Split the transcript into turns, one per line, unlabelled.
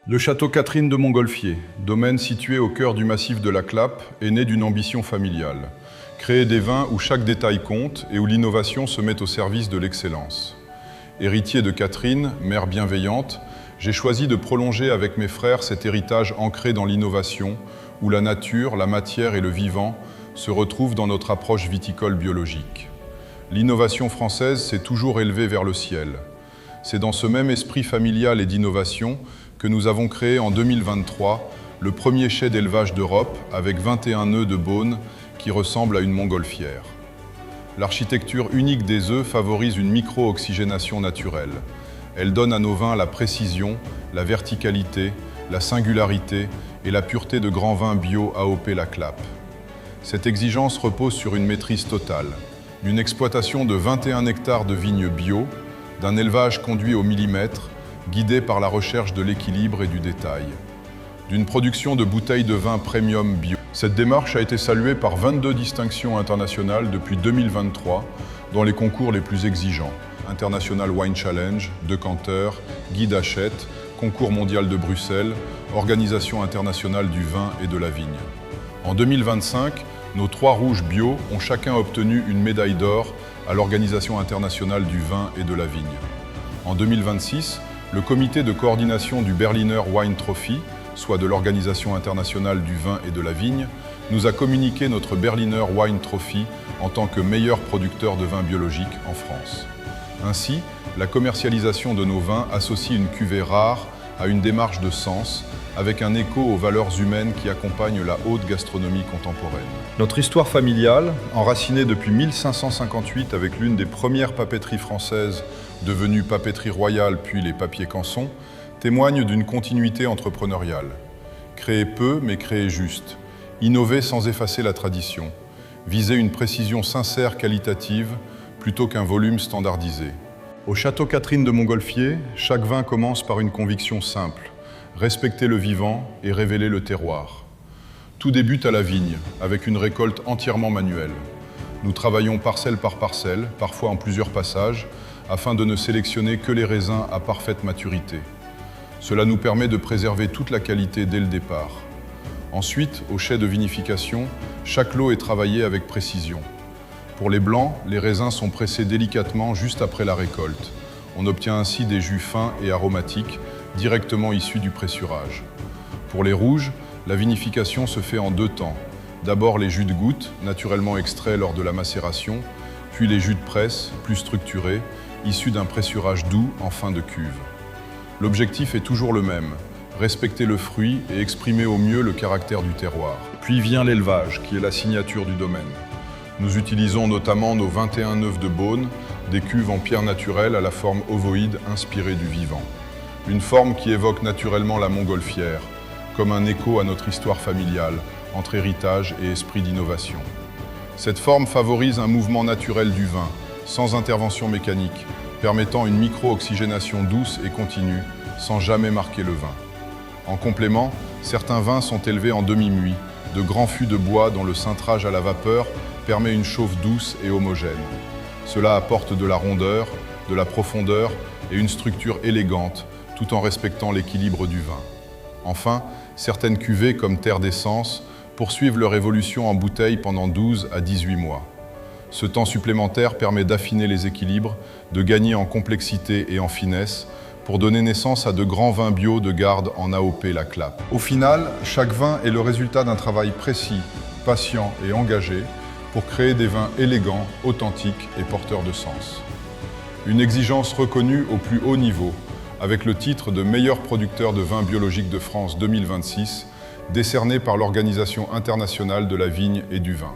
Le château Catherine de Montgolfier, domaine situé au cœur du massif de la Clappe, est né d'une ambition familiale. Créer des vins où chaque détail compte et où l'innovation se met au service de l'excellence. Héritier de Catherine, mère bienveillante, j'ai choisi de prolonger avec mes frères cet héritage ancré dans l'innovation, où la nature, la matière et le vivant se retrouvent dans notre approche viticole biologique. L'innovation française s'est toujours élevée vers le ciel. C'est dans ce même esprit familial et d'innovation que nous avons créé en 2023 le premier chai d'élevage d'Europe avec 21 nœuds de Beaune qui ressemble à une montgolfière. L'architecture unique des œufs favorise une micro-oxygénation naturelle. Elle donne à nos vins la précision, la verticalité, la singularité et la pureté de grands vins bio AOP La Clappe. Cette exigence repose sur une maîtrise totale, d'une exploitation de 21 hectares de vignes bio, d'un élevage conduit au millimètre, guidé par la recherche de l'équilibre et du détail, d'une production de bouteilles de vin premium bio. Cette démarche a été saluée par 22 distinctions internationales depuis 2023 dans les concours les plus exigeants. International Wine Challenge, Decanter, Guide Hachette, Concours mondial de Bruxelles, Organisation internationale du vin et de la vigne. En 2025, nos 3 rouges bio ont chacun obtenu une médaille d'or à l'Organisation internationale du vin et de la vigne. En 2026, le comité de coordination du Berliner Wine Trophy, soit de l'Organisation internationale du vin et de la vigne, nous a communiqué notre Berliner Wine Trophy en tant que meilleur producteur de vin biologique en France. Ainsi, la commercialisation de nos vins associe une cuvée rare à une démarche de sens, avec un écho aux valeurs humaines qui accompagnent la haute gastronomie contemporaine. Notre histoire familiale, enracinée depuis 1558 avec l'une des premières papeteries françaises, devenue Papeterie Royale puis les Papiers Canson, témoigne d'une continuité entrepreneuriale. Créer peu mais créer juste, innover sans effacer la tradition, viser une précision sincère qualitative plutôt qu'un volume standardisé. Au château Catherine de Montgolfier, chaque vin commence par une conviction simple: respecter le vivant et révéler le terroir. Tout débute à la vigne, avec une récolte entièrement manuelle. Nous travaillons parcelle par parcelle, parfois en plusieurs passages, afin de ne sélectionner que les raisins à parfaite maturité. Cela nous permet de préserver toute la qualité dès le départ. Ensuite, au chai de vinification, chaque lot est travaillé avec précision. Pour les blancs, les raisins sont pressés délicatement juste après la récolte. On obtient ainsi des jus fins et aromatiques, directement issus du pressurage. Pour les rouges, la vinification se fait en 2 temps. D'abord les jus de goutte, naturellement extraits lors de la macération, puis les jus de presse, plus structurés, issus d'un pressurage doux en fin de cuve. L'objectif est toujours le même, respecter le fruit et exprimer au mieux le caractère du terroir. Puis vient l'élevage, qui est la signature du domaine. Nous utilisons notamment nos 21 œufs de Beaune, des cuves en pierre naturelle à la forme ovoïde inspirée du vivant. Une forme qui évoque naturellement la montgolfière, comme un écho à notre histoire familiale, entre héritage et esprit d'innovation. Cette forme favorise un mouvement naturel du vin, sans intervention mécanique, permettant une micro-oxygénation douce et continue, sans jamais marquer le vin. En complément, certains vins sont élevés en demi-muit, de grands fûts de bois dont le cintrage à la vapeur permet une chauffe douce et homogène. Cela apporte de la rondeur, de la profondeur et une structure élégante, tout en respectant l'équilibre du vin. Enfin, certaines cuvées, comme Terre d'Essence, poursuivent leur évolution en bouteille pendant 12 à 18 mois. Ce temps supplémentaire permet d'affiner les équilibres, de gagner en complexité et en finesse, pour donner naissance à de grands vins bio de garde en AOP La Clappe. Au final, chaque vin est le résultat d'un travail précis, patient et engagé pour créer des vins élégants, authentiques et porteurs de sens. Une exigence reconnue au plus haut niveau, avec le titre de meilleur producteur de vins biologiques de France 2026, décerné par l'Organisation internationale de la vigne et du vin.